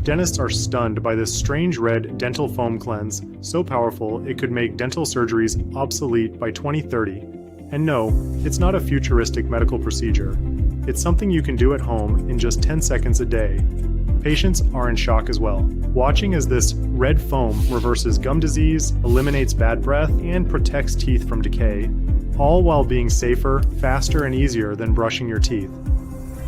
Dentists are stunned by this strange red dental foam cleanse, so powerful it could make dental surgeries obsolete by 2030. And no, it's not a futuristic medical procedure. It's something you can do at home in just 10 seconds a day. Patients are in shock as well, watching as this red foam reverses gum disease, eliminates bad breath, and protects teeth from decay, all while being safer, faster, and easier than brushing your teeth.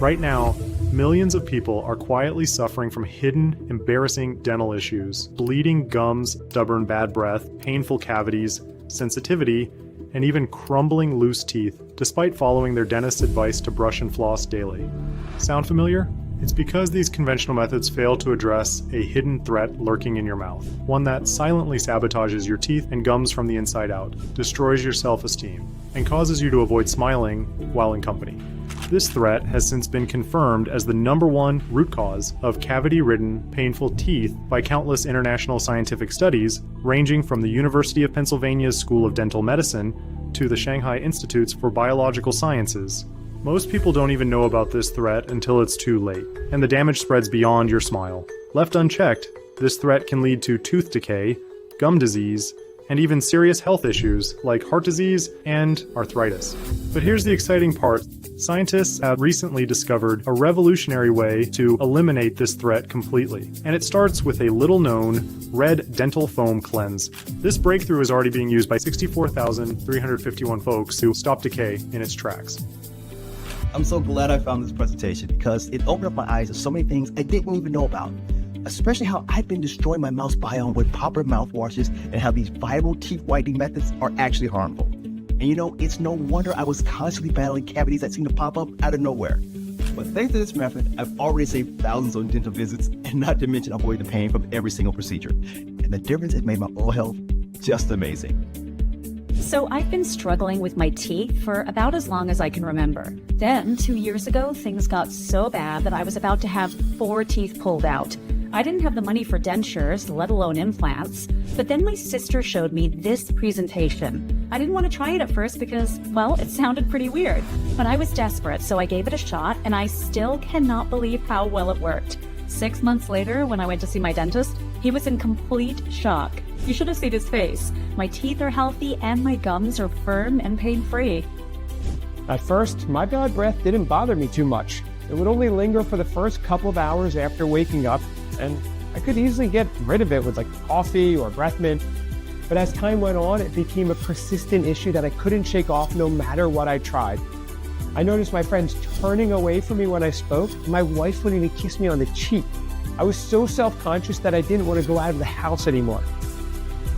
Right now, millions of people are quietly suffering from hidden, embarrassing dental issues, bleeding gums, stubborn bad breath, painful cavities, sensitivity, and even crumbling loose teeth, despite following their dentist's advice to brush and floss daily. Sound familiar? It's because these conventional methods fail to address a hidden threat lurking in your mouth, one that silently sabotages your teeth and gums from the inside out, destroys your self-esteem, and causes you to avoid smiling while in company. This threat has since been confirmed as the #1 root cause of cavity-ridden, painful teeth by countless international scientific studies, ranging from the University of Pennsylvania's School of Dental Medicine to the Shanghai Institutes for Biological Sciences. Most people don't even know about this threat until it's too late, and the damage spreads beyond your smile. Left unchecked, this threat can lead to tooth decay, gum disease, and even serious health issues like heart disease and arthritis. But here's the exciting part. Scientists have recently discovered a revolutionary way to eliminate this threat completely. And it starts with a little-known red dental foam cleanse. This breakthrough is already being used by 64,351 folks who stop decay in its tracks. I'm so glad I found this presentation because it opened up my eyes to so many things I didn't even know about. Especially how I've been destroying my mouth's biome with popular mouthwashes and how these viral teeth whitening methods are actually harmful. And you know, it's no wonder I was constantly battling cavities that seem to pop up out of nowhere. But thanks to this method, I've already saved thousands on dental visits, and not to mention avoiding the pain from every single procedure. And the difference it made my oral health just amazing. So I've been struggling with my teeth for about as long as I can remember. Then, 2 years ago, things got so bad that I was about to have 4 teeth pulled out. I didn't have the money for dentures, let alone implants. But then my sister showed me this presentation. I didn't want to try it at first because, well, it sounded pretty weird. But I was desperate, so I gave it a shot, and I still cannot believe how well it worked. 6 months later, when I went to see my dentist, he was in complete shock. You should have seen his face. My teeth are healthy, and my gums are firm and pain-free. At first, my bad breath didn't bother me too much. It would only linger for the first couple of hours after waking up, and I could easily get rid of it with like coffee or breath mint. But as time went on, it became a persistent issue that I couldn't shake off no matter what I tried. I noticed my friends turning away from me when I spoke. My wife wouldn't even kiss me on the cheek. I was so self-conscious that I didn't want to go out of the house anymore.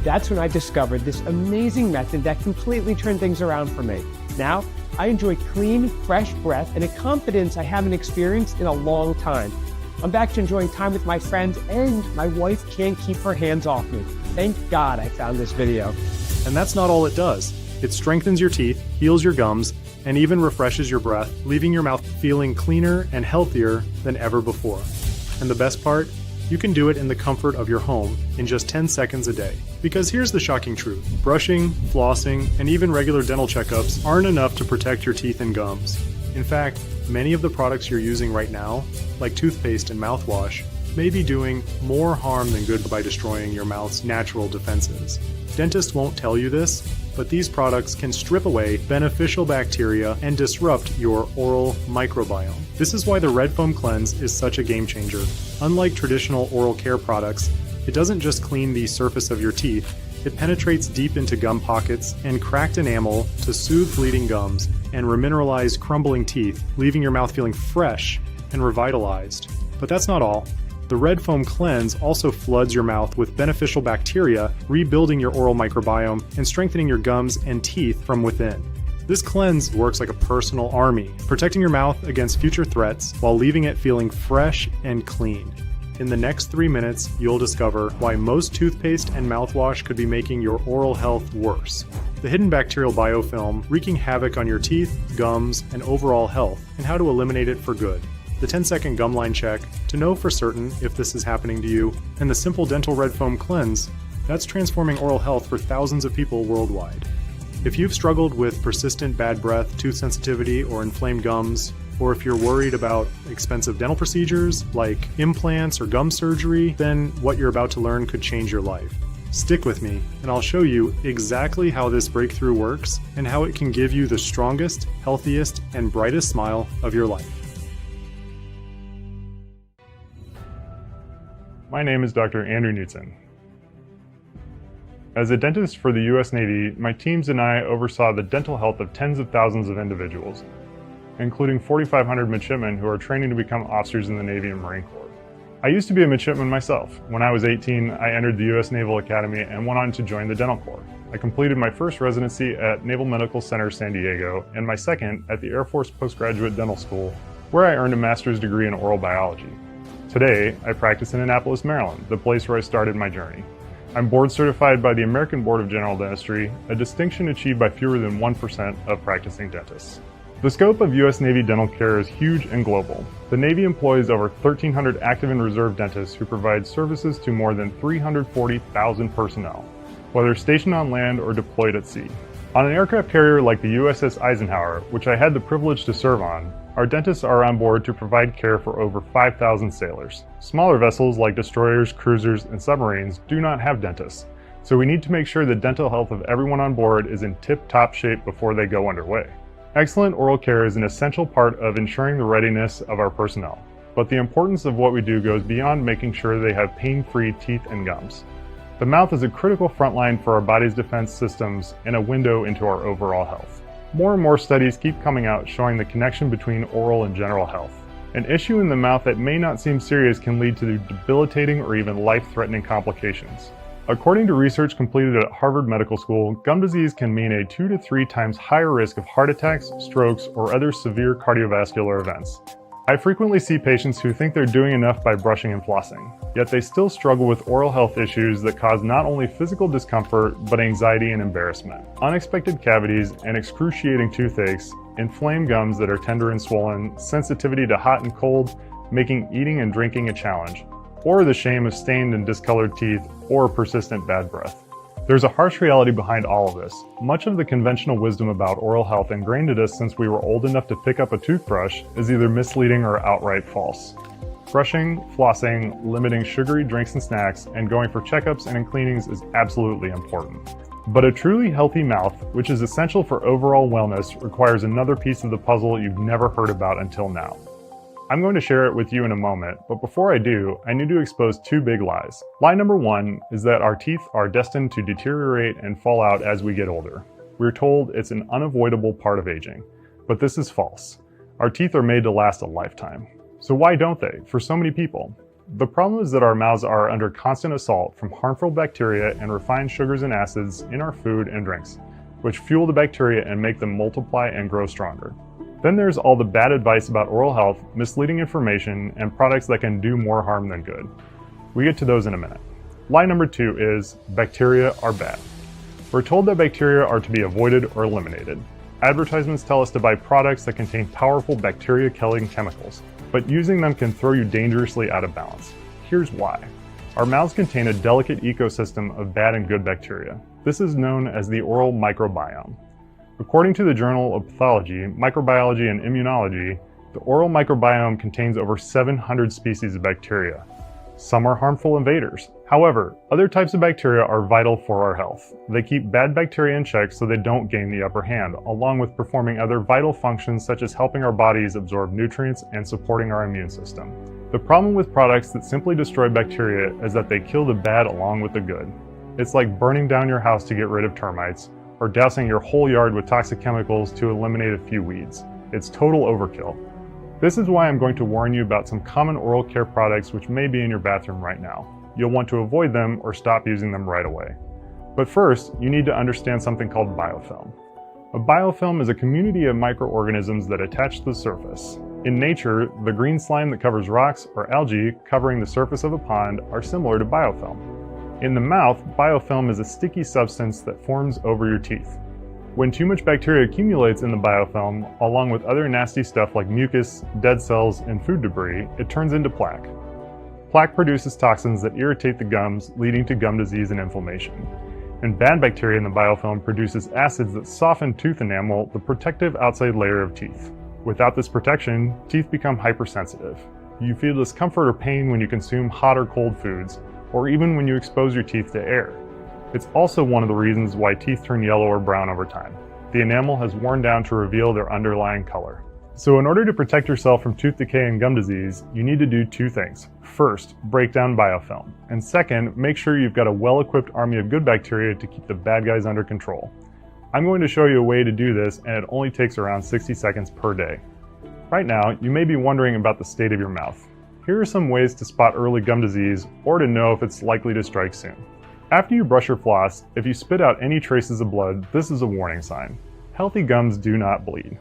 That's when I discovered this amazing method that completely turned things around for me. Now, I enjoy clean, fresh breath and a confidence I haven't experienced in a long time. I'm back to enjoying time with my friends, and my wife can't keep her hands off me. Thank God I found this video. And that's not all it does. It strengthens your teeth, heals your gums, and even refreshes your breath, leaving your mouth feeling cleaner and healthier than ever before. And the best part? You can do it in the comfort of your home in just 10 seconds a day. Because here's the shocking truth. Brushing, flossing, and even regular dental checkups aren't enough to protect your teeth and gums. In fact, many of the products you're using right now, like toothpaste and mouthwash, may be doing more harm than good by destroying your mouth's natural defenses. Dentists won't tell you this, but these products can strip away beneficial bacteria and disrupt your oral microbiome. This is why the Red Foam Cleanse is such a game changer. Unlike traditional oral care products, it doesn't just clean the surface of your teeth, it penetrates deep into gum pockets and cracked enamel to soothe bleeding gums and remineralize crumbling teeth, leaving your mouth feeling fresh and revitalized. But that's not all. The Red Foam Cleanse also floods your mouth with beneficial bacteria, rebuilding your oral microbiome and strengthening your gums and teeth from within. This cleanse works like a personal army, protecting your mouth against future threats while leaving it feeling fresh and clean. In the next 3 minutes, you'll discover why most toothpaste and mouthwash could be making your oral health worse. The hidden bacterial biofilm wreaking havoc on your teeth, gums, and overall health, and how to eliminate it for good. The 10-second gum line check to know for certain if this is happening to you, and the simple dental Red Foam Cleanse that's transforming oral health for thousands of people worldwide. If you've struggled with persistent bad breath, tooth sensitivity, or inflamed gums, or if you're worried about expensive dental procedures like implants or gum surgery, then what you're about to learn could change your life. Stick with me, and I'll show you exactly how this breakthrough works and how it can give you the strongest, healthiest, and brightest smile of your life. My name is Dr. Andrew Knutson. As a dentist for the U.S. Navy, my teams and I oversaw the dental health of tens of thousands of individuals, including 4,500 midshipmen who are training to become officers in the Navy and Marine Corps. I used to be a midshipman myself. When I was 18, I entered the U.S. Naval Academy and went on to join the Dental Corps. I completed my first residency at Naval Medical Center San Diego and my second at the Air Force Postgraduate Dental School, where I earned a master's degree in oral biology. Today, I practice in Annapolis, Maryland, the place where I started my journey. I'm board certified by the American Board of General Dentistry, a distinction achieved by fewer than 1% of practicing dentists. The scope of U.S. Navy dental care is huge and global. The Navy employs over 1,300 active and reserve dentists who provide services to more than 340,000 personnel, whether stationed on land or deployed at sea. On an aircraft carrier like the USS Eisenhower, which I had the privilege to serve on, our dentists are on board to provide care for over 5,000 sailors. Smaller vessels like destroyers, cruisers, and submarines do not have dentists, so we need to make sure the dental health of everyone on board is in tip-top shape before they go underway. Excellent oral care is an essential part of ensuring the readiness of our personnel, but the importance of what we do goes beyond making sure they have pain-free teeth and gums. The mouth is a critical frontline for our body's defense systems and a window into our overall health. More and more studies keep coming out showing the connection between oral and general health. An issue in the mouth that may not seem serious can lead to debilitating or even life-threatening complications. According to research completed at Harvard Medical School, gum disease can mean a 2 to 3 times higher risk of heart attacks, strokes, or other severe cardiovascular events. I frequently see patients who think they're doing enough by brushing and flossing, yet they still struggle with oral health issues that cause not only physical discomfort, but anxiety and embarrassment. Unexpected cavities and excruciating toothaches, inflamed gums that are tender and swollen, sensitivity to hot and cold, making eating and drinking a challenge, or the shame of stained and discolored teeth, or persistent bad breath. There's a harsh reality behind all of this. Much of the conventional wisdom about oral health ingrained in us since we were old enough to pick up a toothbrush is either misleading or outright false. Brushing, flossing, limiting sugary drinks and snacks, and going for checkups and cleanings is absolutely important. But a truly healthy mouth, which is essential for overall wellness, requires another piece of the puzzle you've never heard about until now. I'm going to share it with you in a moment, but before I do, I need to expose 2 big lies. Lie number 1 is that our teeth are destined to deteriorate and fall out as we get older. We're told it's an unavoidable part of aging, but this is false. Our teeth are made to last a lifetime. So why don't they, for so many people? The problem is that our mouths are under constant assault from harmful bacteria and refined sugars and acids in our food and drinks, which fuel the bacteria and make them multiply and grow stronger. Then there's all the bad advice about oral health, misleading information, and products that can do more harm than good. We get to those in a minute. Lie number 2 is bacteria are bad. We're told that bacteria are to be avoided or eliminated. Advertisements tell us to buy products that contain powerful bacteria-killing chemicals, but using them can throw you dangerously out of balance. Here's why. Our mouths contain a delicate ecosystem of bad and good bacteria. This is known as the oral microbiome. According to the Journal of Pathology, Microbiology and Immunology, the oral microbiome contains over 700 species of bacteria. Some are harmful invaders. However, other types of bacteria are vital for our health. They keep bad bacteria in check so they don't gain the upper hand, along with performing other vital functions such as helping our bodies absorb nutrients and supporting our immune system. The problem with products that simply destroy bacteria is that they kill the bad along with the good. It's like burning down your house to get rid of termites, or dousing your whole yard with toxic chemicals to eliminate a few weeds. It's total overkill. This is why I'm going to warn you about some common oral care products which may be in your bathroom right now. You'll want to avoid them or stop using them right away. But first, you need to understand something called biofilm. A biofilm is a community of microorganisms that attach to the surface. In nature, the green slime that covers rocks or algae covering the surface of a pond are similar to biofilm. In the mouth, biofilm is a sticky substance that forms over your teeth. When too much bacteria accumulates in the biofilm, along with other nasty stuff like mucus, dead cells, and food debris, it turns into plaque. Plaque produces toxins that irritate the gums, leading to gum disease and inflammation. And bad bacteria in the biofilm produces acids that soften tooth enamel, the protective outside layer of teeth. Without this protection, teeth become hypersensitive. You feel discomfort or pain when you consume hot or cold foods, or even when you expose your teeth to air. It's also one of the reasons why teeth turn yellow or brown over time. The enamel has worn down to reveal their underlying color. So in order to protect yourself from tooth decay and gum disease, you need to do two things. First, break down biofilm. And second, make sure you've got a well-equipped army of good bacteria to keep the bad guys under control. I'm going to show you a way to do this, and it only takes around 60 seconds per day. Right now, you may be wondering about the state of your mouth. Here are some ways to spot early gum disease or to know if it's likely to strike soon. After you brush or floss, if you spit out any traces of blood, this is a warning sign. Healthy gums do not bleed.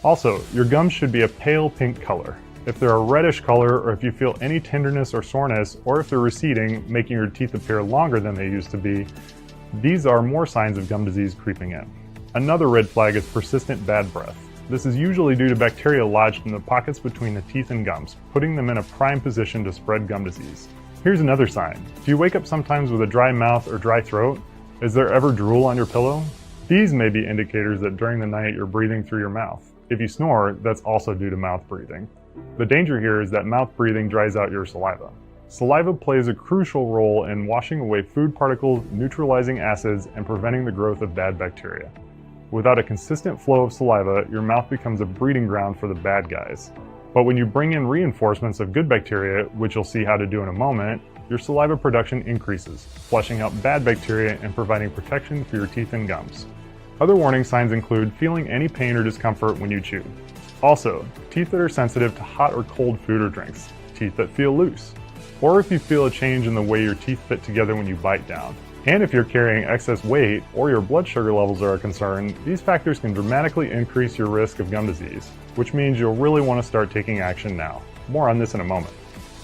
Also, your gums should be a pale pink color. If they're a reddish color, or if you feel any tenderness or soreness, or if they're receding, making your teeth appear longer than they used to be, these are more signs of gum disease creeping in. Another red flag is persistent bad breath. This is usually due to bacteria lodged in the pockets between the teeth and gums, putting them in a prime position to spread gum disease. Here's another sign. Do you wake up sometimes with a dry mouth or dry throat? Is there ever drool on your pillow? These may be indicators that during the night you're breathing through your mouth. If you snore, that's also due to mouth breathing. The danger here is that mouth breathing dries out your saliva. Saliva plays a crucial role in washing away food particles, neutralizing acids, and preventing the growth of bad bacteria. Without a consistent flow of saliva, your mouth becomes a breeding ground for the bad guys. But when you bring in reinforcements of good bacteria, which you'll see how to do in a moment, your saliva production increases, flushing out bad bacteria and providing protection for your teeth and gums. Other warning signs include feeling any pain or discomfort when you chew. Also, teeth that are sensitive to hot or cold food or drinks, teeth that feel loose, or if you feel a change in the way your teeth fit together when you bite down. And if you're carrying excess weight or your blood sugar levels are a concern, these factors can dramatically increase your risk of gum disease, which means you'll really want to start taking action now. More on this in a moment.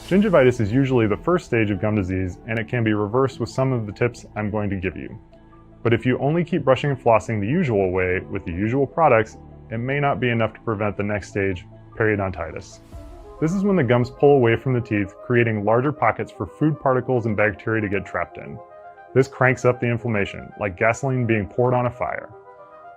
Gingivitis is usually the first stage of gum disease, and it can be reversed with some of the tips I'm going to give you. But if you only keep brushing and flossing the usual way with the usual products, it may not be enough to prevent the next stage, periodontitis. This is when the gums pull away from the teeth, creating larger pockets for food particles and bacteria to get trapped in. This cranks up the inflammation, like gasoline being poured on a fire.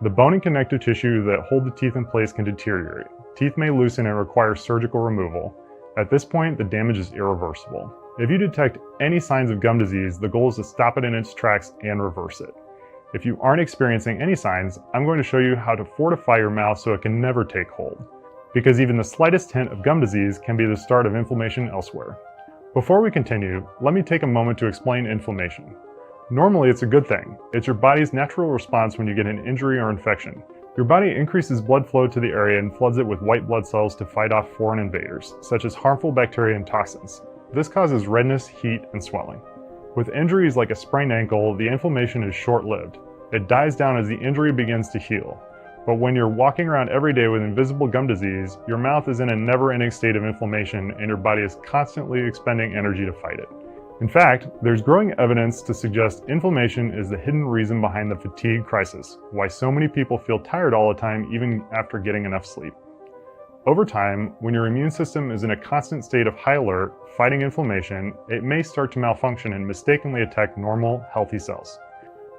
The bone and connective tissue that hold the teeth in place can deteriorate. Teeth may loosen and require surgical removal. At this point, the damage is irreversible. If you detect any signs of gum disease, the goal is to stop it in its tracks and reverse it. If you aren't experiencing any signs, I'm going to show you how to fortify your mouth so it can never take hold. Because even the slightest hint of gum disease can be the start of inflammation elsewhere. Before we continue, let me take a moment to explain inflammation. Normally, it's a good thing. It's your body's natural response when you get an injury or infection. Your body increases blood flow to the area and floods it with white blood cells to fight off foreign invaders, such as harmful bacteria and toxins. This causes redness, heat, and swelling. With injuries like a sprained ankle, the inflammation is short-lived. It dies down as the injury begins to heal. But when you're walking around every day with invisible gum disease, your mouth is in a never-ending state of inflammation and your body is constantly expending energy to fight it. In fact, there's growing evidence to suggest inflammation is the hidden reason behind the fatigue crisis, why so many people feel tired all the time even after getting enough sleep. Over time, when your immune system is in a constant state of high alert, fighting inflammation, it may start to malfunction and mistakenly attack normal, healthy cells.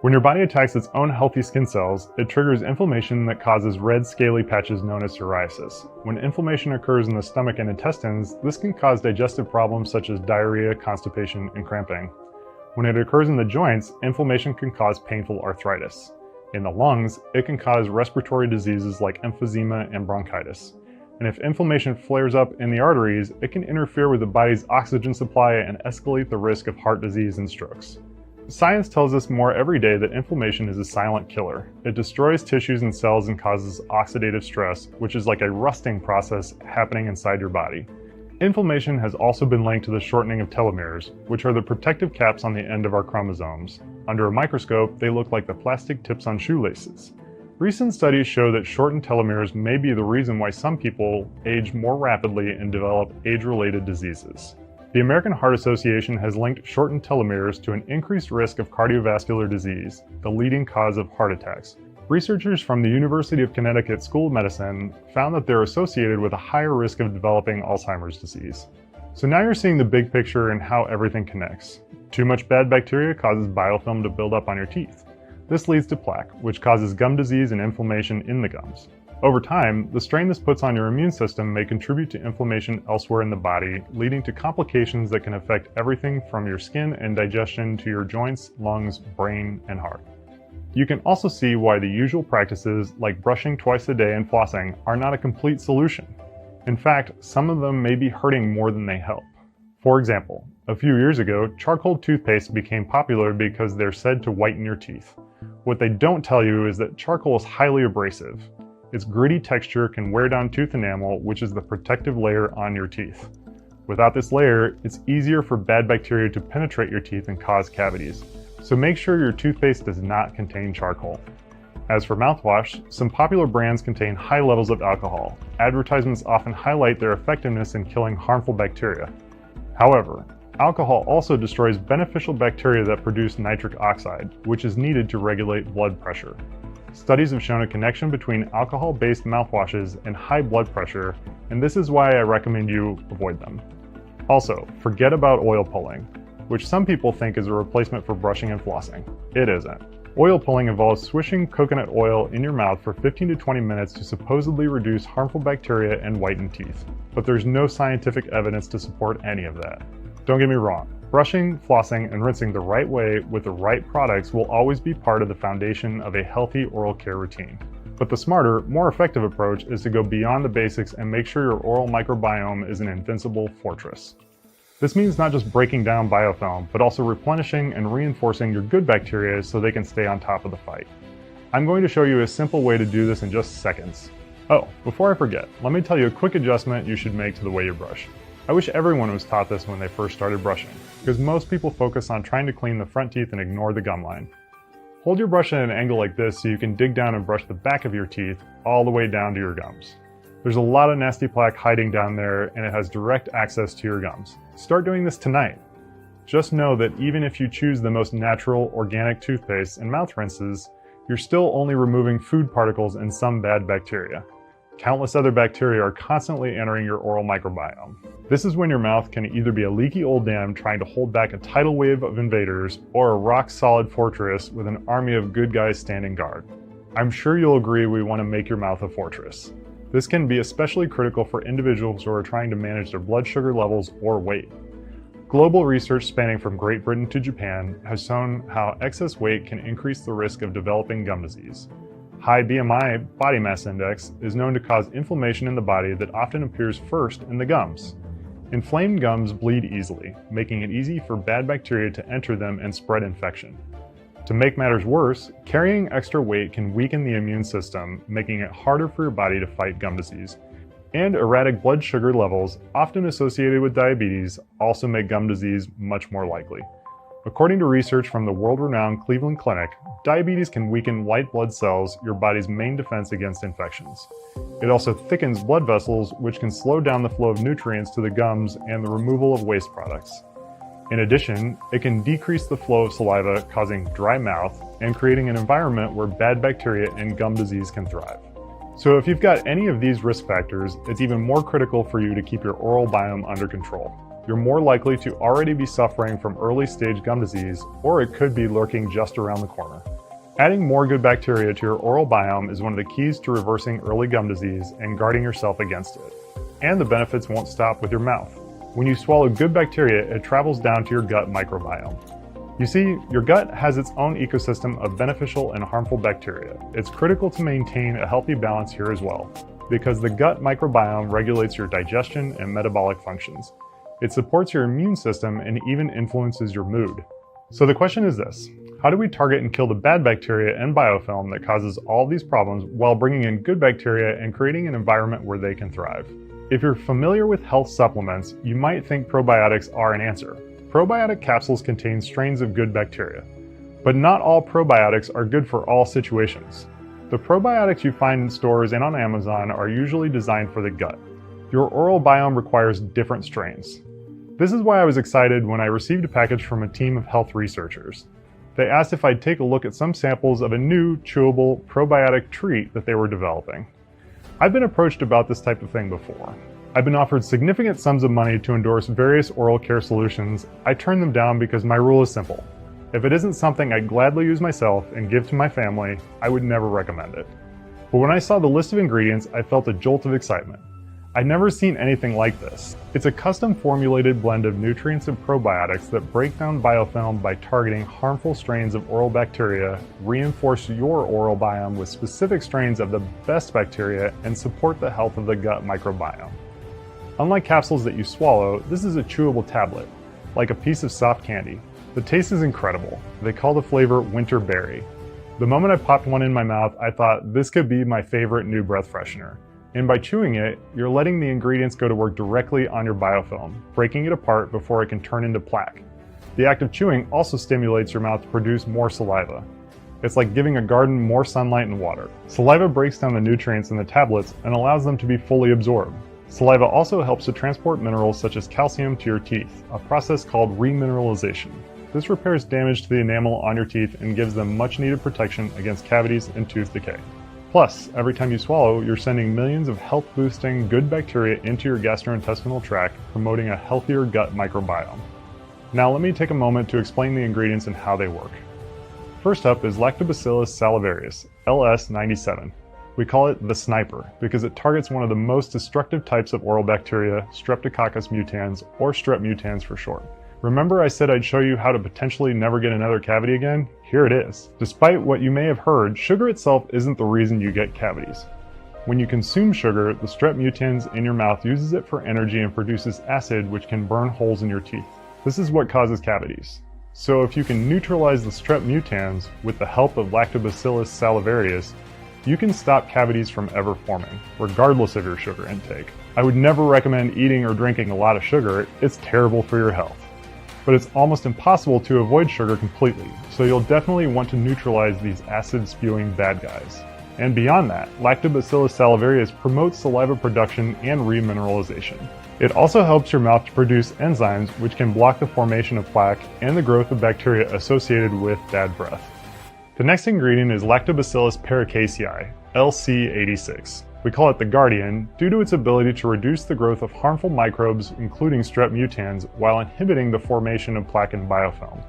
When your body attacks its own healthy skin cells, it triggers inflammation that causes red, scaly patches known as psoriasis. When inflammation occurs in the stomach and intestines, this can cause digestive problems such as diarrhea, constipation, and cramping. When it occurs in the joints, inflammation can cause painful arthritis. In the lungs, it can cause respiratory diseases like emphysema and bronchitis. And if inflammation flares up in the arteries, it can interfere with the body's oxygen supply and escalate the risk of heart disease and strokes. Science tells us more every day that inflammation is a silent killer. It destroys tissues and cells and causes oxidative stress, which is like a rusting process happening inside your body. Inflammation has also been linked to the shortening of telomeres, which are the protective caps on the end of our chromosomes. Under a microscope, they look like the plastic tips on shoelaces. Recent studies show that shortened telomeres may be the reason why some people age more rapidly and develop age-related diseases. The American Heart Association has linked shortened telomeres to an increased risk of cardiovascular disease, the leading cause of heart attacks. Researchers from the University of Connecticut School of Medicine found that they're associated with a higher risk of developing Alzheimer's disease. So now you're seeing the big picture and how everything connects. Too much bad bacteria causes biofilm to build up on your teeth. This leads to plaque, which causes gum disease and inflammation in the gums. Over time, the strain this puts on your immune system may contribute to inflammation elsewhere in the body, leading to complications that can affect everything from your skin and digestion to your joints, lungs, brain, and heart. You can also see why the usual practices like brushing twice a day and flossing are not a complete solution. In fact, some of them may be hurting more than they help. For example, a few years ago, charcoal toothpaste became popular because they're said to whiten your teeth. What they don't tell you is that charcoal is highly abrasive. Its gritty texture can wear down tooth enamel, which is the protective layer on your teeth. Without this layer, it's easier for bad bacteria to penetrate your teeth and cause cavities. So make sure your toothpaste does not contain charcoal. As for mouthwash, some popular brands contain high levels of alcohol. Advertisements often highlight their effectiveness in killing harmful bacteria. However, alcohol also destroys beneficial bacteria that produce nitric oxide, which is needed to regulate blood pressure. Studies have shown a connection between alcohol-based mouthwashes and high blood pressure, and this is why I recommend you avoid them. Also, forget about oil pulling, which some people think is a replacement for brushing and flossing. It isn't. Oil pulling involves swishing coconut oil in your mouth for 15 to 20 minutes to supposedly reduce harmful bacteria and whiten teeth. But there's no scientific evidence to support any of that. Don't get me wrong, brushing, flossing, and rinsing the right way with the right products will always be part of the foundation of a healthy oral care routine. But the smarter, more effective approach is to go beyond the basics and make sure your oral microbiome is an invincible fortress. This means not just breaking down biofilm, but also replenishing and reinforcing your good bacteria so they can stay on top of the fight. I'm going to show you a simple way to do this in just seconds. Oh, before I forget, let me tell you a quick adjustment you should make to the way you brush. I wish everyone was taught this when they first started brushing, because most people focus on trying to clean the front teeth and ignore the gum line. Hold your brush at an angle like this so you can dig down and brush the back of your teeth all the way down to your gums. There's a lot of nasty plaque hiding down there, and it has direct access to your gums. Start doing this tonight. Just know that even if you choose the most natural, organic toothpaste and mouth rinses, you're still only removing food particles and some bad bacteria. Countless other bacteria are constantly entering your oral microbiome. This is when your mouth can either be a leaky old dam trying to hold back a tidal wave of invaders, or a rock-solid fortress with an army of good guys standing guard. I'm sure you'll agree we want to make your mouth a fortress. This can be especially critical for individuals who are trying to manage their blood sugar levels or weight. Global research spanning from Great Britain to Japan has shown how excess weight can increase the risk of developing gum disease. High BMI, body mass index, is known to cause inflammation in the body that often appears first in the gums. Inflamed gums bleed easily, making it easy for bad bacteria to enter them and spread infection. To make matters worse, carrying extra weight can weaken the immune system, making it harder for your body to fight gum disease. And erratic blood sugar levels, often associated with diabetes, also make gum disease much more likely. According to research from the world-renowned Cleveland Clinic, diabetes can weaken white blood cells, your body's main defense against infections. It also thickens blood vessels, which can slow down the flow of nutrients to the gums and the removal of waste products. In addition, it can decrease the flow of saliva, causing dry mouth and creating an environment where bad bacteria and gum disease can thrive. So if you've got any of these risk factors, it's even more critical for you to keep your oral biome under control. You're more likely to already be suffering from early-stage gum disease, or it could be lurking just around the corner. Adding more good bacteria to your oral biome is one of the keys to reversing early gum disease and guarding yourself against it. And the benefits won't stop with your mouth. When you swallow good bacteria, it travels down to your gut microbiome. You see, your gut has its own ecosystem of beneficial and harmful bacteria. It's critical to maintain a healthy balance here as well, because the gut microbiome regulates your digestion and metabolic functions. It supports your immune system and even influences your mood. So the question is this: how do we target and kill the bad bacteria and biofilm that causes all these problems while bringing in good bacteria and creating an environment where they can thrive? If you're familiar with health supplements, you might think probiotics are an answer. Probiotic capsules contain strains of good bacteria, but not all probiotics are good for all situations. The probiotics you find in stores and on Amazon are usually designed for the gut. Your oral biome requires different strains. This is why I was excited when I received a package from a team of health researchers. They asked if I'd take a look at some samples of a new, chewable probiotic treat that they were developing. I've been approached about this type of thing before. I've been offered significant sums of money to endorse various oral care solutions. I turn them down because my rule is simple. If it isn't something I'd gladly use myself and give to my family, I would never recommend it. But when I saw the list of ingredients, I felt a jolt of excitement. I'd never seen anything like this. It's a custom formulated blend of nutrients and probiotics that break down biofilm by targeting harmful strains of oral bacteria, reinforce your oral biome with specific strains of the best bacteria, and support the health of the gut microbiome. Unlike capsules that you swallow, this is a chewable tablet, like a piece of soft candy. The taste is incredible. They call the flavor winter berry. The moment I popped one in my mouth, I thought this could be my favorite new breath freshener. And by chewing it, you're letting the ingredients go to work directly on your biofilm, breaking it apart before it can turn into plaque. The act of chewing also stimulates your mouth to produce more saliva. It's like giving a garden more sunlight and water. Saliva breaks down the nutrients in the tablets and allows them to be fully absorbed. Saliva also helps to transport minerals such as calcium to your teeth, a process called remineralization. This repairs damage to the enamel on your teeth and gives them much needed protection against cavities and tooth decay. Plus, every time you swallow, you're sending millions of health-boosting good bacteria into your gastrointestinal tract, promoting a healthier gut microbiome. Now let me take a moment to explain the ingredients and how they work. First up is Lactobacillus salivarius, LS97. We call it the sniper because it targets one of the most destructive types of oral bacteria, Streptococcus mutans, or strep mutans for short. Remember I said I'd show you how to potentially never get another cavity again? Here it is. Despite what you may have heard, sugar itself isn't the reason you get cavities. When you consume sugar, the strep mutans in your mouth uses it for energy and produces acid which can burn holes in your teeth. This is what causes cavities. So if you can neutralize the strep mutans with the help of Lactobacillus salivarius, you can stop cavities from ever forming, regardless of your sugar intake. I would never recommend eating or drinking a lot of sugar. It's terrible for your health. But it's almost impossible to avoid sugar completely, so you'll definitely want to neutralize these acid-spewing bad guys. And beyond that, Lactobacillus salivarius promotes saliva production and remineralization. It also helps your mouth to produce enzymes which can block the formation of plaque and the growth of bacteria associated with bad breath. The next ingredient is Lactobacillus paracasei, LC86. We call it the Guardian due to its ability to reduce the growth of harmful microbes, including strep mutans, while inhibiting the formation of plaque and biofilm.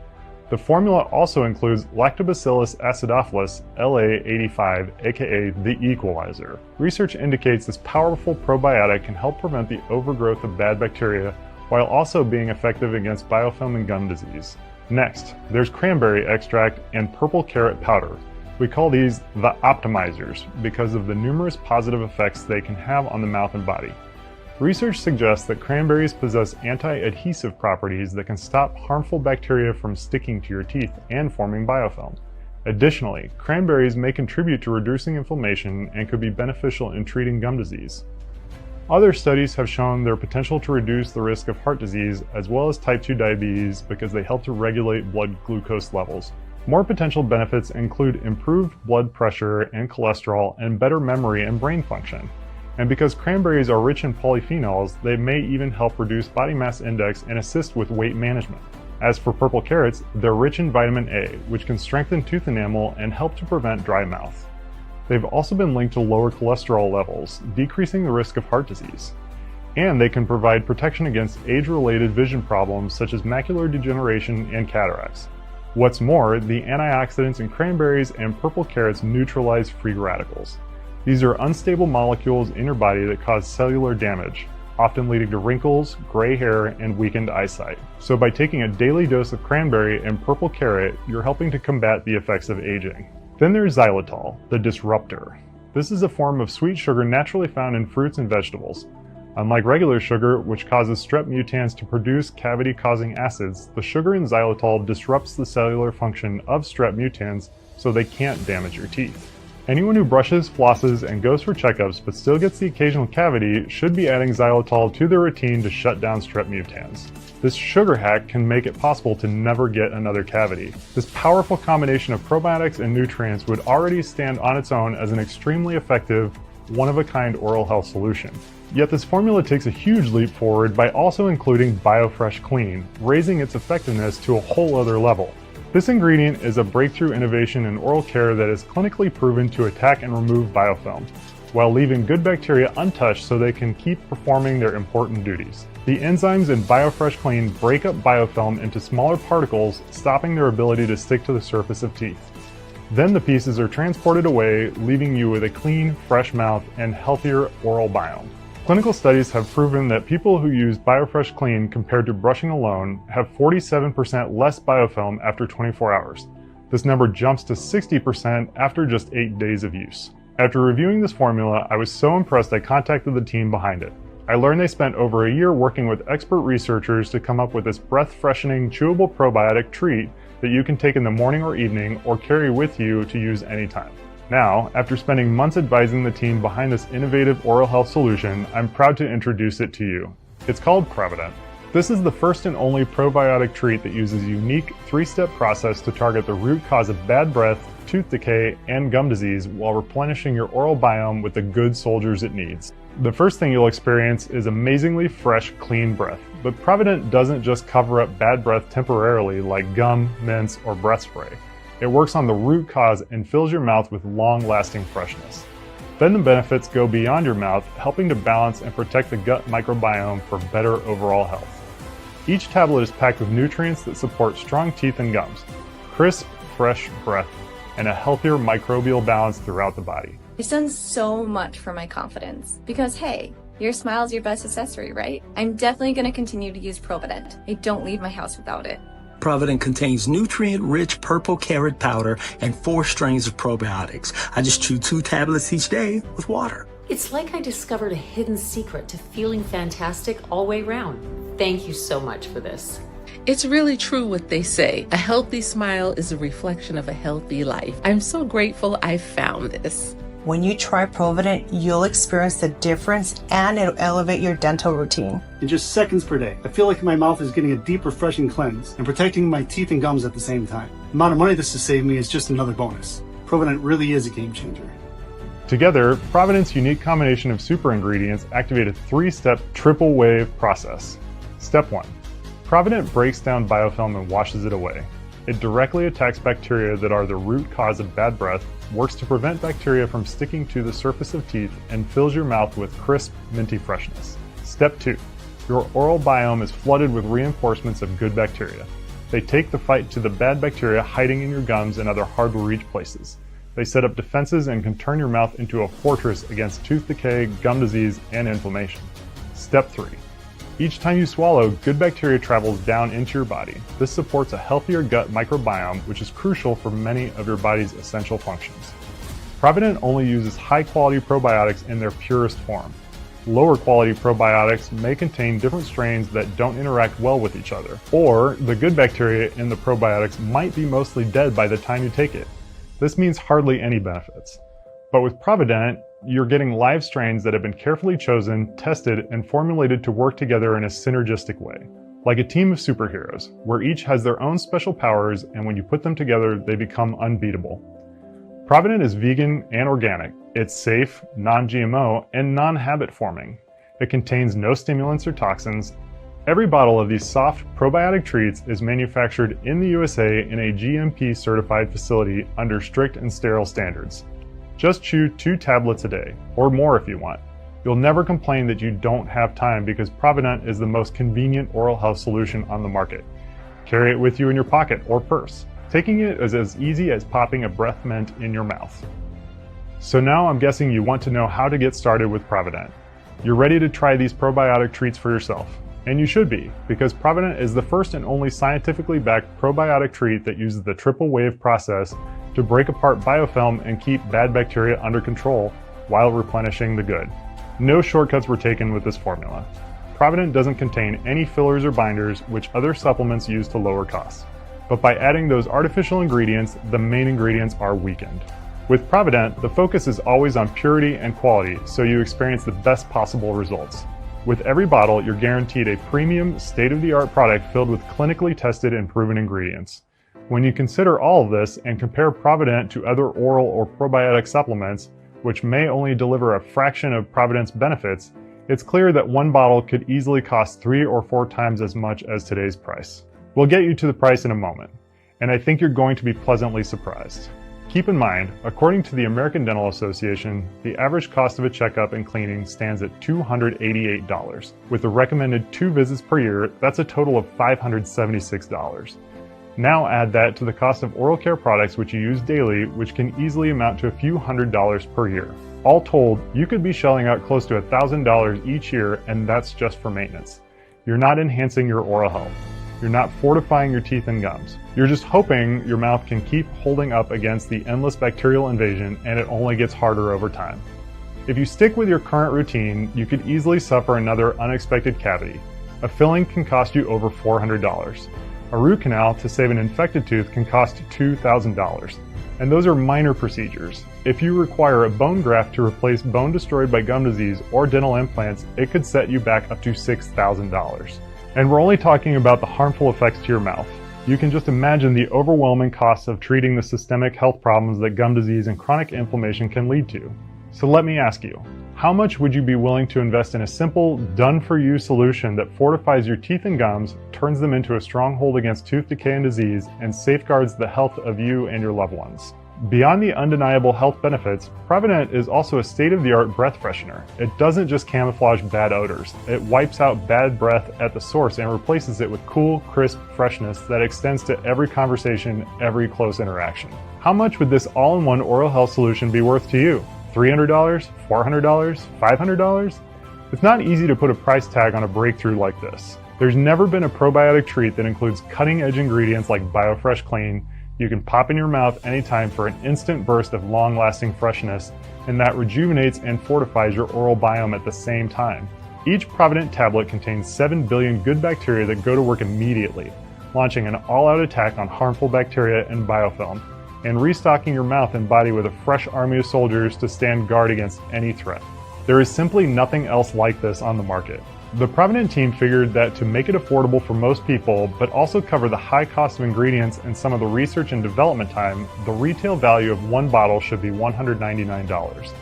The formula also includes Lactobacillus acidophilus, LA85, aka the equalizer. Research indicates this powerful probiotic can help prevent the overgrowth of bad bacteria while also being effective against biofilm and gum disease. Next, there's cranberry extract and purple carrot powder. We call these the optimizers because of the numerous positive effects they can have on the mouth and body. Research suggests that cranberries possess anti-adhesive properties that can stop harmful bacteria from sticking to your teeth and forming biofilm. Additionally, cranberries may contribute to reducing inflammation and could be beneficial in treating gum disease. Other studies have shown their potential to reduce the risk of heart disease as well as type 2 diabetes because they help to regulate blood glucose levels. More potential benefits include improved blood pressure and cholesterol and better memory and brain function. And because cranberries are rich in polyphenols, they may even help reduce body mass index and assist with weight management. As for purple carrots, they're rich in vitamin A, which can strengthen tooth enamel and help to prevent dry mouth. They've also been linked to lower cholesterol levels, decreasing the risk of heart disease. And they can provide protection against age-related vision problems such as macular degeneration and cataracts. What's more, the antioxidants in cranberries and purple carrots neutralize free radicals. These are unstable molecules in your body that cause cellular damage, often leading to wrinkles, gray hair, and weakened eyesight. So by taking a daily dose of cranberry and purple carrot, you're helping to combat the effects of aging. Then there's xylitol, the disruptor. This is a form of sweet sugar naturally found in fruits and vegetables. Unlike regular sugar, which causes strep mutans to produce cavity-causing acids, the sugar in xylitol disrupts the cellular function of strep mutans so they can't damage your teeth. Anyone who brushes, flosses, and goes for checkups but still gets the occasional cavity should be adding xylitol to their routine to shut down strep mutans. This sugar hack can make it possible to never get another cavity. This powerful combination of probiotics and nutrients would already stand on its own as an extremely effective, one-of-a-kind oral health solution. Yet this formula takes a huge leap forward by also including BioFresh Clean, raising its effectiveness to a whole other level. This ingredient is a breakthrough innovation in oral care that is clinically proven to attack and remove biofilm, while leaving good bacteria untouched so they can keep performing their important duties. The enzymes in BioFresh Clean break up biofilm into smaller particles, stopping their ability to stick to the surface of teeth. Then the pieces are transported away, leaving you with a clean, fresh mouth and healthier oral biome. Clinical studies have proven that people who use BioFresh Clean compared to brushing alone have 47% less biofilm after 24 hours. This number jumps to 60% after just 8 days of use. After reviewing this formula, I was so impressed I contacted the team behind it. I learned they spent over a year working with expert researchers to come up with this breath-freshening, chewable probiotic treat that you can take in the morning or evening or carry with you to use anytime. Now, after spending months advising the team behind this innovative oral health solution, I'm proud to introduce it to you. It's called Provident. This is the first and only probiotic treat that uses a unique 3-step process to target the root cause of bad breath, tooth decay, and gum disease while replenishing your oral biome with the good soldiers it needs. The first thing you'll experience is amazingly fresh, clean breath. But Provident doesn't just cover up bad breath temporarily like gum, mints, or breath spray. It works on the root cause and fills your mouth with long-lasting freshness. Then the benefits go beyond your mouth, helping to balance and protect the gut microbiome for better overall health. Each tablet is packed with nutrients that support strong teeth and gums, crisp, fresh breath, and a healthier microbial balance throughout the body. It's done so much for my confidence because, hey, your smile is your best accessory, right? I'm definitely going to continue to use Provident. I don't leave my house without it. Provident contains nutrient-rich purple carrot powder and 4 strains of probiotics. I just chew 2 tablets each day with water. It's like I discovered a hidden secret to feeling fantastic all the way round. Thank you so much for this. It's really true what they say. A healthy smile is a reflection of a healthy life. I'm so grateful I found this. When you try Provident, you'll experience the difference and it'll elevate your dental routine. In just seconds per day, I feel like my mouth is getting a deep, refreshing cleanse and protecting my teeth and gums at the same time. The amount of money this has saved me is just another bonus. Provident really is a game changer. Together, Provident's unique combination of super ingredients activate a 3-step triple wave process. Step 1. Provident breaks down biofilm and washes it away. It directly attacks bacteria that are the root cause of bad breath, works to prevent bacteria from sticking to the surface of teeth, and fills your mouth with crisp, minty freshness. Step 2. Your oral biome is flooded with reinforcements of good bacteria. They take the fight to the bad bacteria hiding in your gums and other hard-to-reach places. They set up defenses and can turn your mouth into a fortress against tooth decay, gum disease, and inflammation. Step 3. Each time you swallow, good bacteria travels down into your body. This supports a healthier gut microbiome, which is crucial for many of your body's essential functions. Provident only uses high-quality probiotics in their purest form. Lower quality probiotics may contain different strains that don't interact well with each other, or the good bacteria in the probiotics might be mostly dead by the time you take it. This means hardly any benefits. But with Provident, you're getting live strains that have been carefully chosen, tested, and formulated to work together in a synergistic way. Like a team of superheroes, where each has their own special powers, and when you put them together, they become unbeatable. Provident is vegan and organic. It's safe, non-GMO, and non-habit forming. It contains no stimulants or toxins. Every bottle of these soft probiotic treats is manufactured in the USA in a GMP certified facility under strict and sterile standards. Just chew 2 tablets a day, or more if you want. You'll never complain that you don't have time because Provident is the most convenient oral health solution on the market. Carry it with you in your pocket or purse. Taking it is as easy as popping a breath mint in your mouth. So now I'm guessing you want to know how to get started with Provident. You're ready to try these probiotic treats for yourself. And you should be, because Provident is the first and only scientifically backed probiotic treat that uses the triple wave process to break apart biofilm and keep bad bacteria under control while replenishing the good. No shortcuts were taken with this formula. Provident doesn't contain any fillers or binders, which other supplements use to lower costs. But by adding those artificial ingredients, the main ingredients are weakened. With Provident, the focus is always on purity and quality, so you experience the best possible results. With every bottle, you're guaranteed a premium, state-of-the-art product filled with clinically tested and proven ingredients. When you consider all of this and compare Provident to other oral or probiotic supplements, which may only deliver a fraction of Provident's benefits, it's clear that one bottle could easily cost 3 or 4 times as much as today's price. We'll get you to the price in a moment, and I think you're going to be pleasantly surprised. Keep in mind, according to the American Dental Association, the average cost of a checkup and cleaning stands at $288. With the recommended 2 visits per year, that's a total of $576. Now add that to the cost of oral care products which you use daily, which can easily amount to a few $100s per year. All told, you could be shelling out close to $1,000 each year, and that's just for maintenance. You're not enhancing your oral health. You're not fortifying your teeth and gums. You're just hoping your mouth can keep holding up against the endless bacterial invasion, and it only gets harder over time. If you stick with your current routine, you could easily suffer another unexpected cavity. A filling can cost you over $400. A root canal to save an infected tooth can cost $2,000. And those are minor procedures. If you require a bone graft to replace bone destroyed by gum disease or dental implants, it could set you back up to $6,000. And we're only talking about the harmful effects to your mouth. You can just imagine the overwhelming costs of treating the systemic health problems that gum disease and chronic inflammation can lead to. So let me ask you, how much would you be willing to invest in a simple, done-for-you solution that fortifies your teeth and gums, turns them into a stronghold against tooth decay and disease, and safeguards the health of you and your loved ones? Beyond the undeniable health benefits, Provident is also a state-of-the-art breath freshener. It doesn't just camouflage bad odors. It wipes out bad breath at the source and replaces it with cool, crisp freshness that extends to every conversation, every close interaction. How much would this all-in-one oral health solution be worth to you? $300, $400, $500? It's not easy to put a price tag on a breakthrough like this. There's never been a probiotic treat that includes cutting-edge ingredients like BioFresh Clean. You can pop in your mouth anytime for an instant burst of long-lasting freshness, and that rejuvenates and fortifies your oral biome at the same time. Each Provident tablet contains 7 billion good bacteria that go to work immediately, launching an all-out attack on harmful bacteria and biofilm, and restocking your mouth and body with a fresh army of soldiers to stand guard against any threat. There is simply nothing else like this on the market. The Provident team figured that to make it affordable for most people, but also cover the high cost of ingredients and some of the research and development time, the retail value of one bottle should be $199.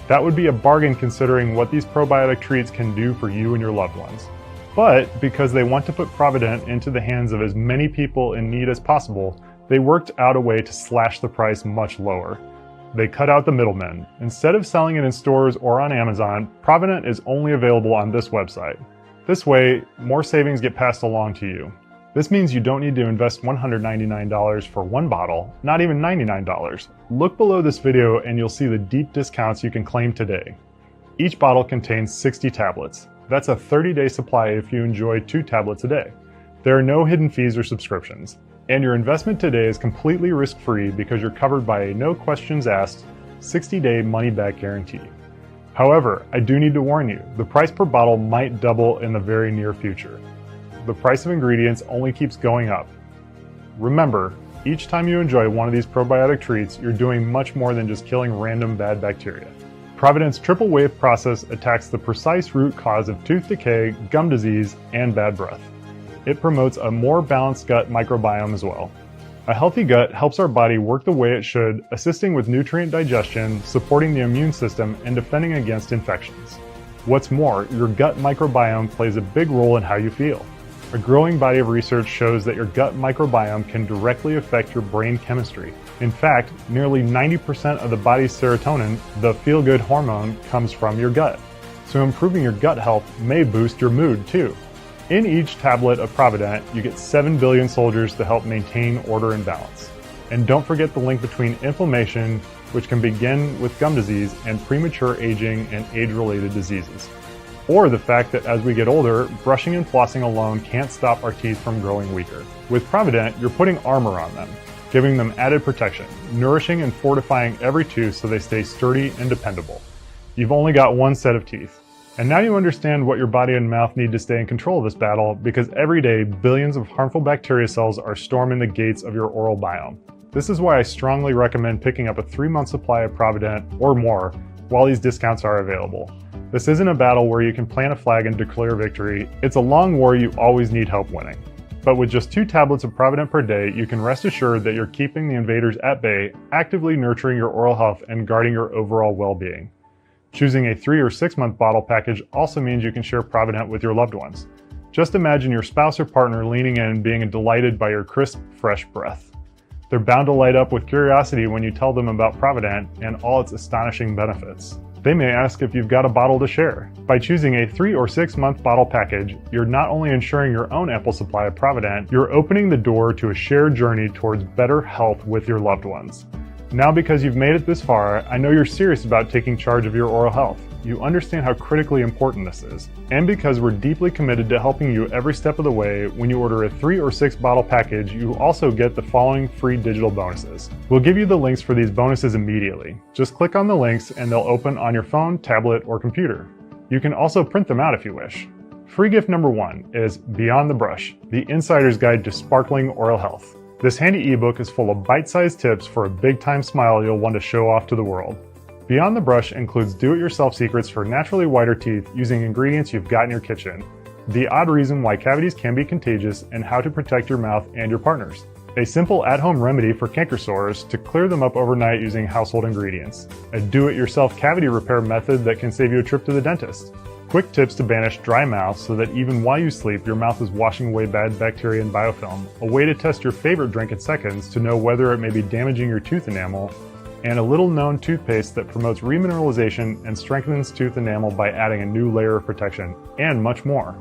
That would be a bargain considering what these probiotic treats can do for you and your loved ones. But because they want to put Provident into the hands of as many people in need as possible, they worked out a way to slash the price much lower. They cut out the middlemen. Instead of selling it in stores or on Amazon, Provident is only available on this website. This way, more savings get passed along to you. This means you don't need to invest $199 for one bottle, not even $99. Look below this video and you'll see the deep discounts you can claim today. Each bottle contains 60 tablets. That's a 30-day supply if you enjoy 2 tablets a day. There are no hidden fees or subscriptions. And your investment today is completely risk-free because you're covered by a no questions asked 60-day money-back guarantee. However, I do need to warn you, the price per bottle might double in the very near future. The price of ingredients only keeps going up. Remember, each time you enjoy one of these probiotic treats, you're doing much more than just killing random bad bacteria. Provident's triple wave process attacks the precise root cause of tooth decay, gum disease, and bad breath. It promotes a more balanced gut microbiome as well. A healthy gut helps our body work the way it should, assisting with nutrient digestion, supporting the immune system, and defending against infections. What's more, your gut microbiome plays a big role in how you feel. A growing body of research shows that your gut microbiome can directly affect your brain chemistry. In fact, nearly 90% of the body's serotonin, the feel-good hormone, comes from your gut. So improving your gut health may boost your mood too. In each tablet of Provident, you get 7 billion soldiers to help maintain order and balance. And don't forget the link between inflammation, which can begin with gum disease, and premature aging and age-related diseases. Or the fact that as we get older, brushing and flossing alone can't stop our teeth from growing weaker. With Provident, you're putting armor on them, giving them added protection, nourishing and fortifying every tooth so they stay sturdy and dependable. You've only got one set of teeth. And now you understand what your body and mouth need to stay in control of this battle, because every day billions of harmful bacteria cells are storming the gates of your oral biome. This is why I strongly recommend picking up a 3-month supply of Provident or more while these discounts are available. This isn't a battle where you can plant a flag and declare victory. It's a long war you always need help winning. But with just 2 tablets of Provident per day, you can rest assured that you're keeping the invaders at bay, actively nurturing your oral health and guarding your overall well-being. Choosing a 3 or 6 month bottle package also means you can share Provident with your loved ones. Just imagine your spouse or partner leaning in and being delighted by your crisp, fresh breath. They're bound to light up with curiosity when you tell them about Provident and all its astonishing benefits. They may ask if you've got a bottle to share. By choosing a 3 or 6 month bottle package, you're not only ensuring your own ample supply of Provident, you're opening the door to a shared journey towards better health with your loved ones. Now, because you've made it this far, I know you're serious about taking charge of your oral health. You understand how critically important this is. And because we're deeply committed to helping you every step of the way, when you order a 3 or 6 bottle package, you also get the following free digital bonuses. We'll give you the links for these bonuses immediately. Just click on the links and they'll open on your phone, tablet, or computer. You can also print them out if you wish. Free gift number 1 is Beyond the Brush, the insider's guide to sparkling oral health. This handy ebook is full of bite-sized tips for a big-time smile you'll want to show off to the world. Beyond the Brush includes do-it-yourself secrets for naturally whiter teeth using ingredients you've got in your kitchen, the odd reason why cavities can be contagious, and how to protect your mouth and your partners. A simple at-home remedy for canker sores to clear them up overnight using household ingredients. A do-it-yourself cavity repair method that can save you a trip to the dentist. Quick tips to banish dry mouth so that even while you sleep, your mouth is washing away bad bacteria and biofilm. A way to test your favorite drink in seconds to know whether it may be damaging your tooth enamel. And a little-known toothpaste that promotes remineralization and strengthens tooth enamel by adding a new layer of protection, and much more.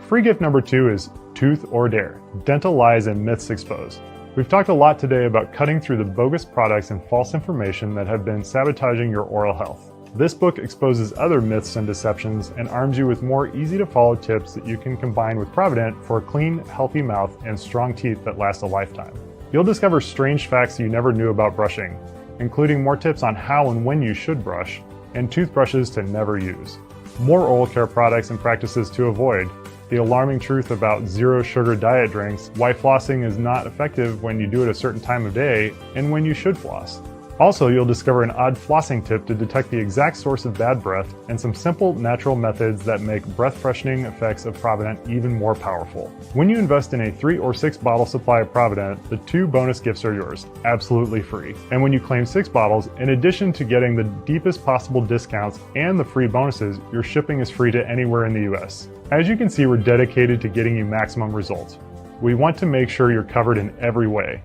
Free gift number 2 is Tooth or Dare, Dental Lies and Myths Exposed. We've talked a lot today about cutting through the bogus products and false information that have been sabotaging your oral health. This book exposes other myths and deceptions and arms you with more easy-to-follow tips that you can combine with Provident for a clean, healthy mouth and strong teeth that last a lifetime. You'll discover strange facts you never knew about brushing, including more tips on how and when you should brush, and toothbrushes to never use. More oral care products and practices to avoid, the alarming truth about zero-sugar diet drinks, why flossing is not effective when you do it a certain time of day, and when you should floss. Also, you'll discover an odd flossing tip to detect the exact source of bad breath and some simple natural methods that make breath-freshening effects of Provident even more powerful. When you invest in a 3 or 6 bottle supply of Provident, the 2 bonus gifts are yours, absolutely free. And when you claim 6 bottles, in addition to getting the deepest possible discounts and the free bonuses, your shipping is free to anywhere in the US. As you can see, we're dedicated to getting you maximum results. We want to make sure you're covered in every way.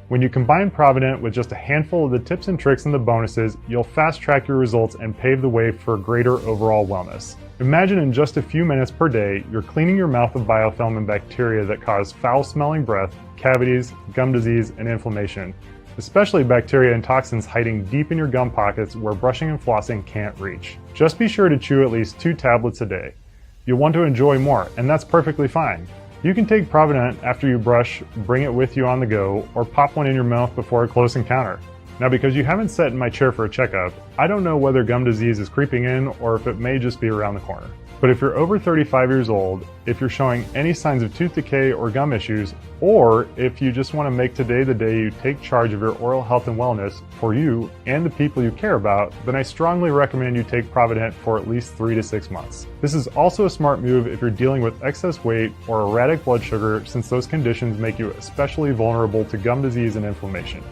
When you combine Provident with just a handful of the tips and tricks and the bonuses, you'll fast-track your results and pave the way for greater overall wellness. Imagine in just a few minutes per day, you're cleaning your mouth of biofilm and bacteria that cause foul-smelling breath, cavities, gum disease, and inflammation, especially bacteria and toxins hiding deep in your gum pockets where brushing and flossing can't reach. Just be sure to chew at least 2 tablets a day. You'll want to enjoy more, and that's perfectly fine. You can take Provident after you brush, bring it with you on the go, or pop one in your mouth before a close encounter. Now, because you haven't sat in my chair for a checkup, I don't know whether gum disease is creeping in or if it may just be around the corner. But if you're over 35 years old, if you're showing any signs of tooth decay or gum issues, or if you just want to make today the day you take charge of your oral health and wellness for you and the people you care about, then I strongly recommend you take Provident for at least 3 to 6 months. This is also a smart move if you're dealing with excess weight or erratic blood sugar, since those conditions make you especially vulnerable to gum disease and inflammation.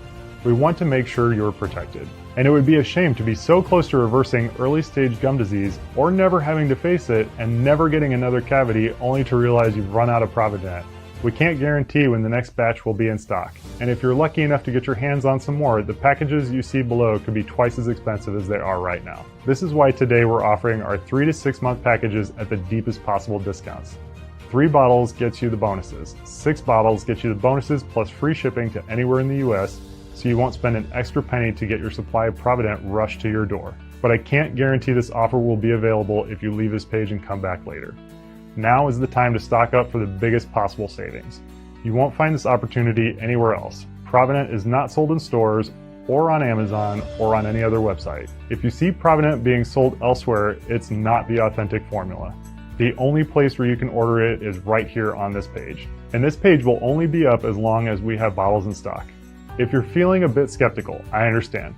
We want to make sure you're protected. And it would be a shame to be so close to reversing early-stage gum disease or never having to face it and never getting another cavity only to realize you've run out of Provident. We can't guarantee when the next batch will be in stock. And if you're lucky enough to get your hands on some more, the packages you see below could be twice as expensive as they are right now. This is why today we're offering our 3 to 6 month packages at the deepest possible discounts. 3 bottles gets you the bonuses. 6 bottles gets you the bonuses plus free shipping to anywhere in the US, so you won't spend an extra penny to get your supply of Provident rushed to your door. But I can't guarantee this offer will be available if you leave this page and come back later. Now is the time to stock up for the biggest possible savings. You won't find this opportunity anywhere else. Provident is not sold in stores or on Amazon or on any other website. If you see Provident being sold elsewhere, it's not the authentic formula. The only place where you can order it is right here on this page. And this page will only be up as long as we have bottles in stock. If you're feeling a bit skeptical, I understand.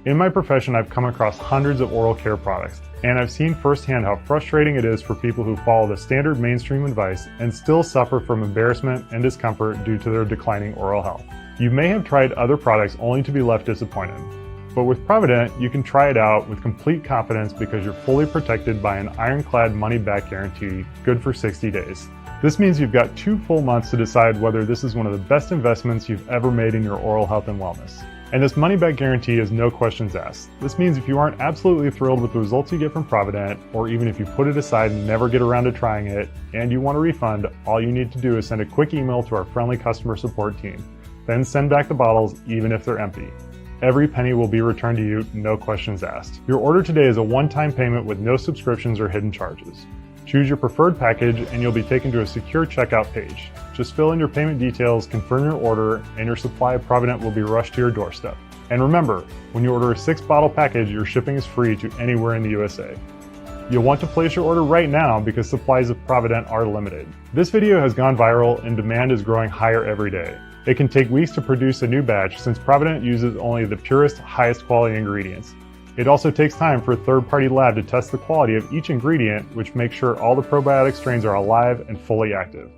In my profession, I've come across hundreds of oral care products, and I've seen firsthand how frustrating it is for people who follow the standard mainstream advice and still suffer from embarrassment and discomfort due to their declining oral health. You may have tried other products only to be left disappointed. But with Provident, you can try it out with complete confidence because you're fully protected by an ironclad money-back guarantee, good for 60 days. This means you've got 2 full months to decide whether this is one of the best investments you've ever made in your oral health and wellness. And this money-back guarantee is no questions asked. This means if you aren't absolutely thrilled with the results you get from Provident, or even if you put it aside and never get around to trying it, and you want a refund, all you need to do is send a quick email to our friendly customer support team. Then send back the bottles, even if they're empty. Every penny will be returned to you, no questions asked. Your order today is a one-time payment with no subscriptions or hidden charges. Choose your preferred package and you'll be taken to a secure checkout page. Just fill in your payment details, confirm your order, and your supply of Provident will be rushed to your doorstep. And remember, when you order a 6-bottle package, your shipping is free to anywhere in the USA. You'll want to place your order right now because supplies of Provident are limited. This video has gone viral and demand is growing higher every day. It can take weeks to produce a new batch since Provident uses only the purest, highest quality ingredients. It also takes time for a third-party lab to test the quality of each ingredient, which makes sure all the probiotic strains are alive and fully active.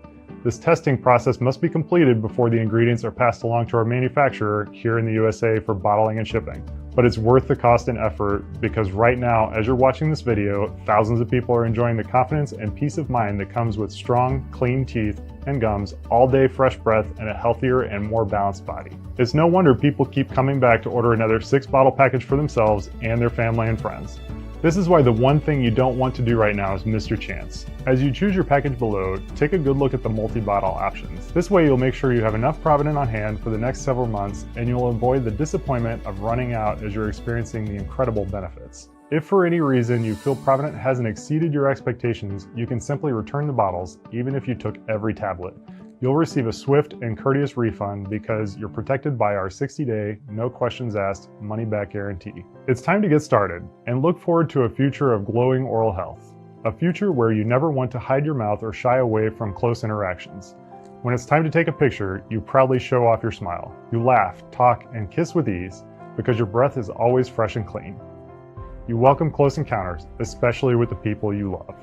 This testing process must be completed before the ingredients are passed along to our manufacturer here in the USA for bottling and shipping. But it's worth the cost and effort because right now, as you're watching this video, thousands of people are enjoying the confidence and peace of mind that comes with strong, clean teeth and gums, all-day fresh breath, and a healthier and more balanced body. It's no wonder people keep coming back to order another 6-bottle package for themselves and their family and friends. This is why the one thing you don't want to do right now is miss your chance. As you choose your package below, take a good look at the multi-bottle options. This way you'll make sure you have enough Provident on hand for the next several months and you'll avoid the disappointment of running out as you're experiencing the incredible benefits. If for any reason you feel Provident hasn't exceeded your expectations, you can simply return the bottles, even if you took every tablet. You'll receive a swift and courteous refund because you're protected by our 60-day, no questions asked, money-back guarantee. It's time to get started and look forward to a future of glowing oral health. A future where you never want to hide your mouth or shy away from close interactions. When it's time to take a picture, you proudly show off your smile. You laugh, talk, and kiss with ease because your breath is always fresh and clean. You welcome close encounters, especially with the people you love.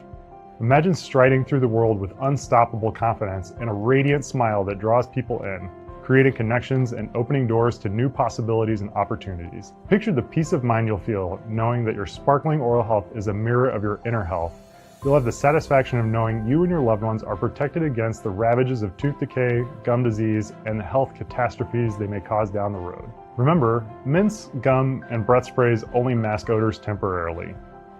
Imagine striding through the world with unstoppable confidence and a radiant smile that draws people in, creating connections and opening doors to new possibilities and opportunities. Picture the peace of mind you'll feel knowing that your sparkling oral health is a mirror of your inner health. You'll have the satisfaction of knowing you and your loved ones are protected against the ravages of tooth decay, gum disease, and the health catastrophes they may cause down the road. Remember, mints, gum, and breath sprays only mask odors temporarily.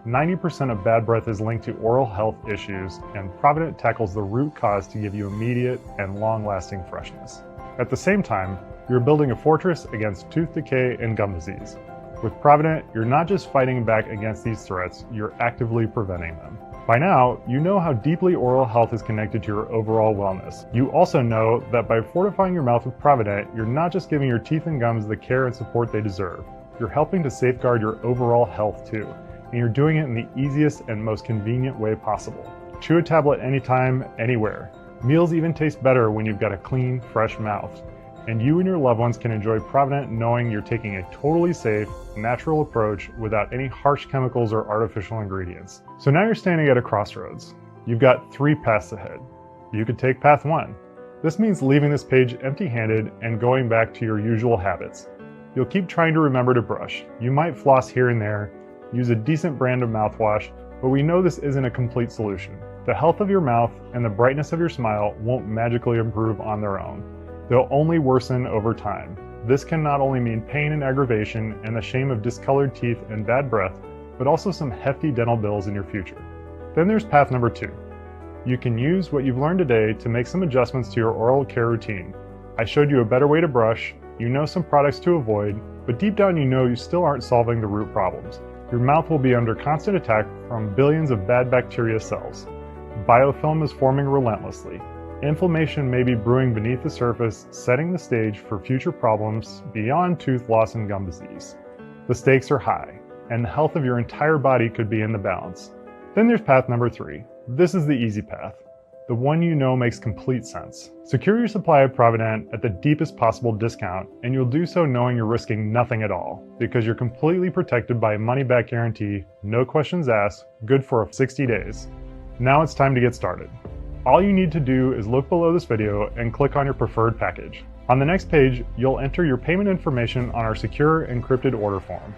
90% of bad breath is linked to oral health issues, and Provident tackles the root cause to give you immediate and long-lasting freshness. At the same time, you're building a fortress against tooth decay and gum disease. With Provident, you're not just fighting back against these threats, you're actively preventing them. By now, you know how deeply oral health is connected to your overall wellness. You also know that by fortifying your mouth with Provident, you're not just giving your teeth and gums the care and support they deserve. You're helping to safeguard your overall health too. And you're doing it in the easiest and most convenient way possible. Chew a tablet anytime, anywhere. Meals even taste better when you've got a clean, fresh mouth. And you and your loved ones can enjoy Provident knowing you're taking a totally safe, natural approach without any harsh chemicals or artificial ingredients. So now you're standing at a crossroads. You've got 3 paths ahead. You could take path 1. This means leaving this page empty-handed and going back to your usual habits. You'll keep trying to remember to brush. You might floss here and there, use a decent brand of mouthwash, but we know this isn't a complete solution. The health of your mouth and the brightness of your smile won't magically improve on their own. They'll only worsen over time. This can not only mean pain and aggravation and the shame of discolored teeth and bad breath, but also some hefty dental bills in your future. Then there's path number 2. You can use what you've learned today to make some adjustments to your oral care routine. I showed you a better way to brush, you know some products to avoid, but deep down you know you still aren't solving the root problems. Your mouth will be under constant attack from billions of bad bacteria cells. Biofilm is forming relentlessly. Inflammation may be brewing beneath the surface, setting the stage for future problems beyond tooth loss and gum disease. The stakes are high, and the health of your entire body could be in the balance. Then there's path number 3. This is the easy path. The one you know makes complete sense. Secure your supply of Provident at the deepest possible discount, and you'll do so knowing you're risking nothing at all, because you're completely protected by a money-back guarantee, no questions asked, good for 60 days. Now it's time to get started. All you need to do is look below this video and click on your preferred package. On the next page, you'll enter your payment information on our secure encrypted order form.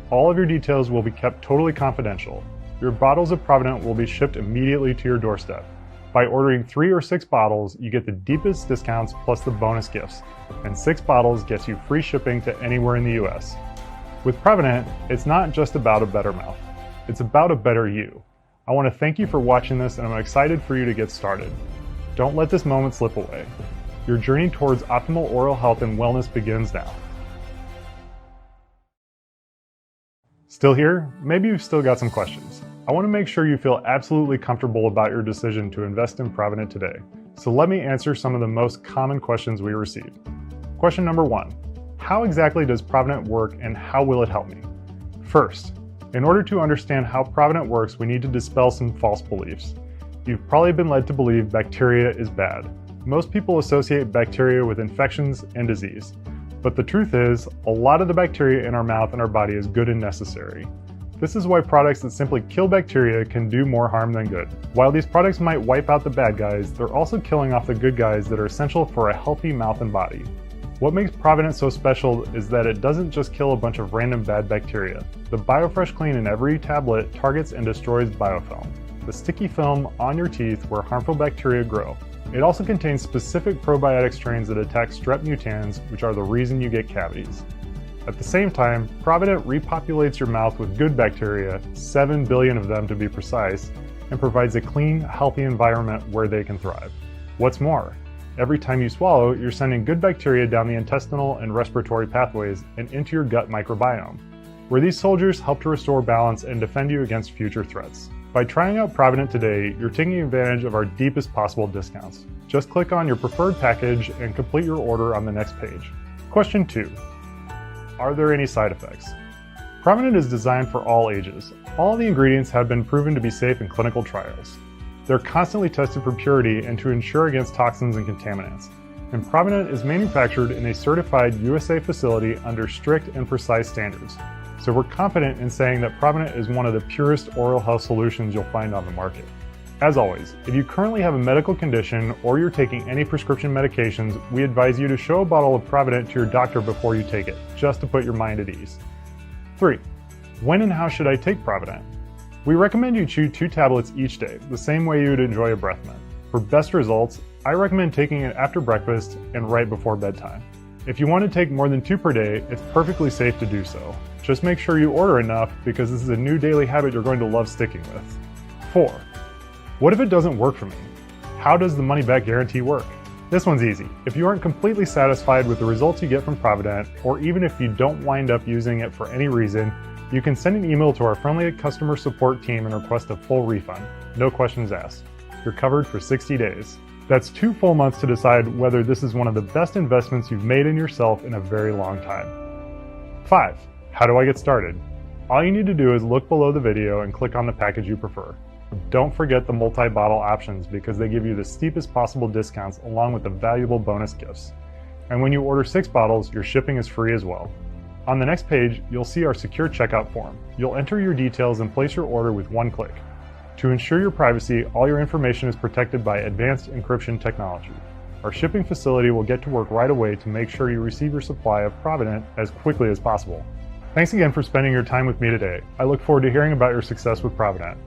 All of your details will be kept totally confidential. Your bottles of Provident will be shipped immediately to your doorstep. By ordering 3 or 6 bottles, you get the deepest discounts plus the bonus gifts, and 6 bottles gets you free shipping to anywhere in the US. With Provident, it's not just about a better mouth, it's about a better you. I want to thank you for watching this, and I'm excited for you to get started. Don't let this moment slip away. Your journey towards optimal oral health and wellness begins now. Still here? Maybe you've still got some questions. I want to make sure you feel absolutely comfortable about your decision to invest in Provident today. So let me answer some of the most common questions we receive. Question number 1. How exactly does Provident work and how will it help me? First, in order to understand how Provident works, we need to dispel some false beliefs. You've probably been led to believe bacteria is bad. Most people associate bacteria with infections and disease. But the truth is, a lot of the bacteria in our mouth and our body is good and necessary. This is why products that simply kill bacteria can do more harm than good. While these products might wipe out the bad guys, they're also killing off the good guys that are essential for a healthy mouth and body. What makes Provident so special is that it doesn't just kill a bunch of random bad bacteria. The BioFresh Clean in every tablet targets and destroys biofilm, the sticky film on your teeth where harmful bacteria grow. It also contains specific probiotic strains that attack strep mutans, which are the reason you get cavities. At the same time, Provident repopulates your mouth with good bacteria, 7 billion of them to be precise, and provides a clean, healthy environment where they can thrive. What's more, every time you swallow, you're sending good bacteria down the intestinal and respiratory pathways and into your gut microbiome, where these soldiers help to restore balance and defend you against future threats. By trying out Provident today, you're taking advantage of our deepest possible discounts. Just click on your preferred package and complete your order on the next page. Question 2. Are there any side effects? Provident is designed for all ages. All the ingredients have been proven to be safe in clinical trials. They're constantly tested for purity and to ensure against toxins and contaminants. And Provident is manufactured in a certified USA facility under strict and precise standards. So we're confident in saying that Provident is one of the purest oral health solutions you'll find on the market. As always, if you currently have a medical condition or you're taking any prescription medications, we advise you to show a bottle of Provident to your doctor before you take it, just to put your mind at ease. 3. When and how should I take Provident? We recommend you chew 2 tablets each day, the same way you would enjoy a breath mint. For best results, I recommend taking it after breakfast and right before bedtime. If you want to take more than 2 per day, it's perfectly safe to do so. Just make sure you order enough because this is a new daily habit you're going to love sticking with. 4. What if it doesn't work for me? How does the money-back guarantee work? This one's easy. If you aren't completely satisfied with the results you get from Provident, or even if you don't wind up using it for any reason, you can send an email to our friendly customer support team and request a full refund. No questions asked. You're covered for 60 days. That's 2 full months to decide whether this is one of the best investments you've made in yourself in a very long time. 5. How do I get started? All you need to do is look below the video and click on the package you prefer. Don't forget the multi-bottle options because they give you the steepest possible discounts along with the valuable bonus gifts. And when you order 6 bottles, your shipping is free as well. On the next page, you'll see our secure checkout form. You'll enter your details and place your order with 1 click. To ensure your privacy, all your information is protected by advanced encryption technology. Our shipping facility will get to work right away to make sure you receive your supply of Provident as quickly as possible. Thanks again for spending your time with me today. I look forward to hearing about your success with Provident.